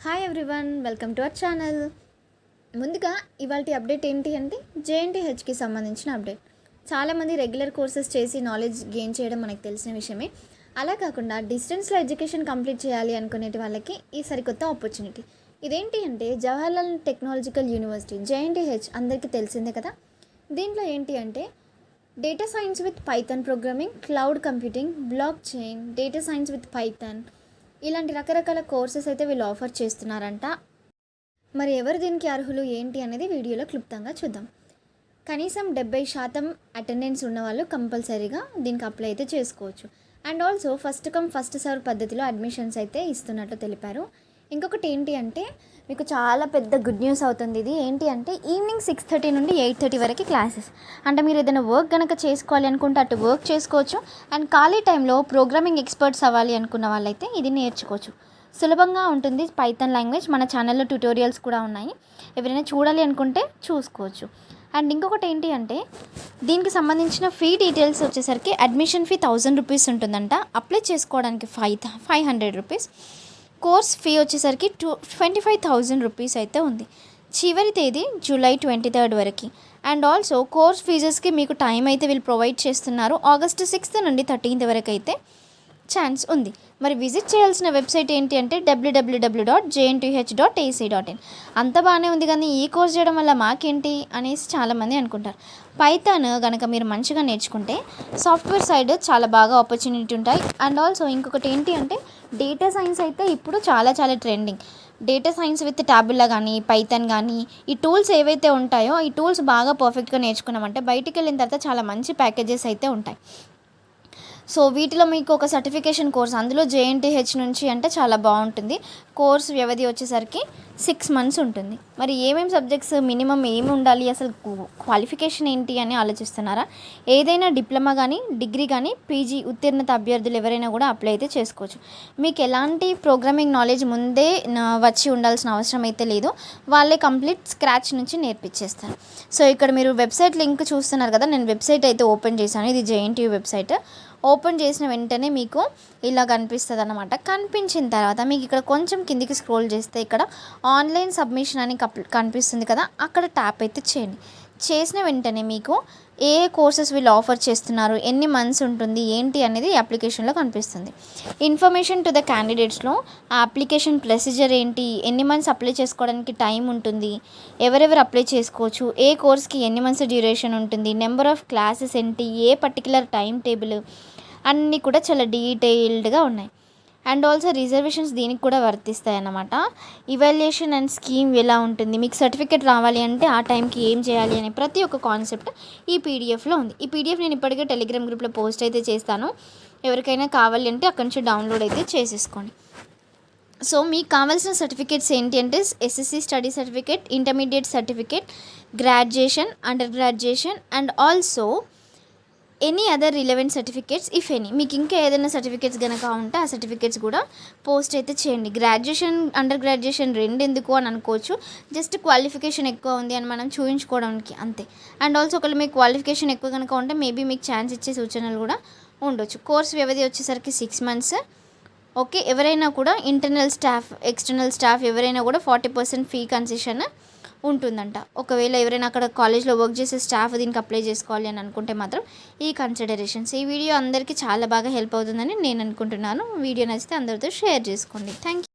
Hi everyone, welcome to our channel. ముందుగా ఇవాల్టి update ఏంటి అంటే JNTUHకి సంబంధించిన అప్డేట్. చాలామంది రెగ్యులర్ కోర్సెస్ చేసి నాలెడ్జ్ గెయిన్ చేయడం మనకు తెలిసిన విషయమే. అలా కాకుండా డిస్టెన్స్లో ఎడ్యుకేషన్ కంప్లీట్ చేయాలి అనుకునే వాళ్ళకి ఈ సరికొత్త ఆపర్చునిటీ. ఇదేంటి అంటే జవహర్లాల్ టెక్నాలజికల్ యూనివర్సిటీ JNTUH అందరికీ తెలిసిందే కదా. దీంట్లో ఏంటి అంటే data science with Python programming, cloud computing, block chain, data science with Python ఇలాంటి రకరకాల కోర్సెస్ అయితే వీళ్ళు ఆఫర్ చేస్తున్నారంట. మరి ఎవరు దీనికి అర్హులు ఏంటి అనేది వీడియోలో క్లుప్తంగా చూద్దాం. కనీసం 70% అటెండెన్స్ ఉన్నవాళ్ళు కంపల్సరీగా దీనికి అప్లై అయితే చేసుకోవచ్చు. And also first come first serve పద్ధతిలో అడ్మిషన్స్ అయితే ఇస్తున్నట్టు తెలిపారు. ఇంకొకటి ఏంటి అంటే మీకు చాలా పెద్ద గుడ్ న్యూస్ అవుతుంది. ఇది ఏంటి అంటే ఈవినింగ్ 6:30 నుండి 8:30 వరకు క్లాసెస్. అంటే మీరు ఏదైనా వర్క్ కనుక చేసుకోవాలి అనుకుంటే అటు వర్క్ చేసుకోవచ్చు. అండ్ ఖాళీ టైంలో ప్రోగ్రామింగ్ ఎక్స్పర్ట్స్ అవ్వాలి అనుకున్న వాళ్ళైతే ఇది నేర్చుకోవచ్చు. సులభంగా ఉంటుంది పైథాన్ లాంగ్వేజ్. మన ఛానల్లో ట్యుటోరియల్స్ కూడా ఉన్నాయి, ఎవరైనా చూడాలి అనుకుంటే చూసుకోవచ్చు. అండ్ ఇంకొకటి ఏంటి అంటే దీనికి సంబంధించిన ఫీ డీటెయిల్స్ వచ్చేసరికి అడ్మిషన్ ఫీ 1000 రూపీస్ ఉంటుందంట. అప్లై చేసుకోవడానికి 500 రూపీస్. కోర్స్ ఫీ వచ్చేసరికి 25,000 రూపీస్ అయితే ఉంది. చివరి తేదీ జూలై 23 వరకు. అండ్ ఆల్సో కోర్స్ ఫీజెస్కి మీకు టైం అయితే వీళ్ళు ప్రొవైడ్ చేస్తున్నారు. ఆగస్టు 6 నుండి 13 వరకు అయితే ఛాన్స్ ఉంది. మరి విజిట్ చేయాల్సిన వెబ్సైట్ ఏంటి అంటే www.jntuh.ac.in. అంత బాగానే ఉంది, కానీ ఈ కోర్స్ చేయడం వల్ల మాకేంటి అనేసి చాలామంది అనుకుంటారు. పైథాన్ కనుక మీరు మంచిగా నేర్చుకుంటే సాఫ్ట్వేర్ సైడ్ చాలా బాగా ఆపర్చునిటీ ఉంటాయి. అండ్ ఆల్సో ఇంకొకటి ఏంటి అంటే డేటా సైన్స్ అయితే ఇప్పుడు చాలా ట్రెండింగ్. డేటా సైన్స్ విత్ టాబులా కానీ పైథాన్ కానీ ఈ టూల్స్ ఏవైతే ఉంటాయో ఈ టూల్స్ బాగా పర్ఫెక్ట్గా నేర్చుకున్నామంటే బయటికి వెళ్ళిన తర్వాత చాలా మంచి ప్యాకేజెస్ అయితే ఉంటాయి. సో వీటిలో మీకు ఒక సర్టిఫికేషన్ కోర్స్ అందులో JNTUH నుంచి అంటే చాలా బాగుంటుంది. కోర్స్ వ్యవధి వచ్చేసరికి 6 months ఉంటుంది. మరి ఏమేమి సబ్జెక్ట్స్ మినిమం ఏమి ఉండాలి, అసలు క్వాలిఫికేషన్ ఏంటి అని ఆలోచిస్తున్నారా? ఏదైనా డిప్లొమా కానీ డిగ్రీ కానీ పీజీ ఉత్తీర్ణత అభ్యర్థులు ఎవరైనా కూడా అప్లై అయితే చేసుకోవచ్చు. మీకు ఎలాంటి ప్రోగ్రామింగ్ నాలెడ్జ్ ముందే వచ్చి ఉండాల్సిన అవసరం అయితే లేదు. వాళ్ళే కంప్లీట్ స్క్రాచ్ నుంచి నేర్పించేస్తారు. సో ఇక్కడ మీరు వెబ్సైట్ లింక్ చూస్తున్నారు కదా, నేను వెబ్సైట్ అయితే ఓపెన్ చేశాను. ఇది JNTU వెబ్సైట్. ఓపెన్ చేసిన వెంటనే మీకు ఇలా కనిపిస్తుంది అన్నమాట. కనిపించిన తర్వాత మీకు ఇక్కడ కొంచెం కిందికి స్క్రోల్ చేస్తే ఇక్కడ ఆన్లైన్ సబ్మిషన్ అని కనిపిస్తుంది కదా, అక్కడ ట్యాప్ అయితే చేయండి. చేసిన వెంటనే మీకు ఏ కోర్సెస్ వీళ్ళు ఆఫర్ చేస్తున్నారు, ఎన్ని మంత్స్ ఉంటుంది ఏంటి అనేది అప్లికేషన్లో కనిపిస్తుంది. ఇన్ఫర్మేషన్ టు ద క్యాండిడేట్స్లో ఆ అప్లికేషన్ ప్రొసీజర్ ఏంటి, ఎన్ని మంత్స్ అప్లై చేసుకోవడానికి టైం ఉంటుంది, ఎవరెవరు అప్లై చేసుకోవచ్చు, ఏ కోర్స్కి ఎన్ని మంత్స్ డ్యూరేషన్ ఉంటుంది, నెంబర్ ఆఫ్ క్లాసెస్ ఏంటి, ఏ పర్టికులర్ టైం టేబుల్ అన్నీ కూడా చాలా డీటెయిల్డ్గా ఉన్నాయి. అండ్ ఆల్సో రిజర్వేషన్స్ దీనికి కూడా వర్తిస్తాయి అన్నమాట. ఇవాల్యుయేషన్ అండ్ స్కీమ్ ఎలా ఉంటుంది, మీకు సర్టిఫికేట్ రావాలి అంటే ఆ టైంకి ఏం చేయాలి అనే ప్రతి ఒక్క కాన్సెప్ట్ ఈ పీడిఎఫ్లో ఉంది. ఈ పీడిఎఫ్ నేను ఇప్పటికే టెలిగ్రామ్ గ్రూప్లో పోస్ట్ అయితే చేస్తాను. ఎవరికైనా కావాలి అంటే అక్కడి నుంచి డౌన్లోడ్ అయితే చేసేసుకోండి. సో మీకు కావాల్సిన సర్టిఫికేట్స్ ఏంటి అంటే SSC study certificate, intermediate certificate, graduation, under graduation and also any other relevant certificates if any. మీకు ఇంకా ఏదైనా సర్టిఫికేట్స్ కనుక ఉంటే ఆ సర్టిఫికేట్స్ కూడా పోస్ట్ అయితే చేయండి. గ్రాడ్యుయేషన్ అండర్ గ్రాడ్యుయేషన్ రెండు ఎందుకు అని అనుకోవచ్చు, జస్ట్ క్వాలిఫికేషన్ ఎక్కువ ఉంది అని మనం చూపించుకోవడానికి అంతే. అండ్ ఆల్సో ఒకవేళ మీకు క్వాలిఫికేషన్ ఎక్కువ కనుక ఉంటే మేబీ మీకు ఛాన్స్ ఇచ్చే సూచనలు కూడా ఉండొచ్చు. కోర్స్ వ్యవధి వచ్చేసరికి 6 months. ఓకే, ఎవరైనా కూడా ఇంటర్నల్ స్టాఫ్, ఎక్స్టర్నల్ స్టాఫ్ ఎవరైనా కూడా 40% ఫీ కన్సెషన్ ఉంటుందంట. ఒకవేళ ఎవరైనా అక్కడ కాలేజ్లో వర్క్ చేసే స్టాఫ్ దీనికి అప్లై చేసుకోవాలి అని అనుకుంటే మాత్రం ఈ కన్సిడరేషన్స్. ఈ వీడియో అందరికీ చాలా బాగా హెల్ప్ అవుతుందని నేను అనుకుంటున్నాను. వీడియో నచ్చితే అందరితో షేర్ చేసుకోండి. Thank you.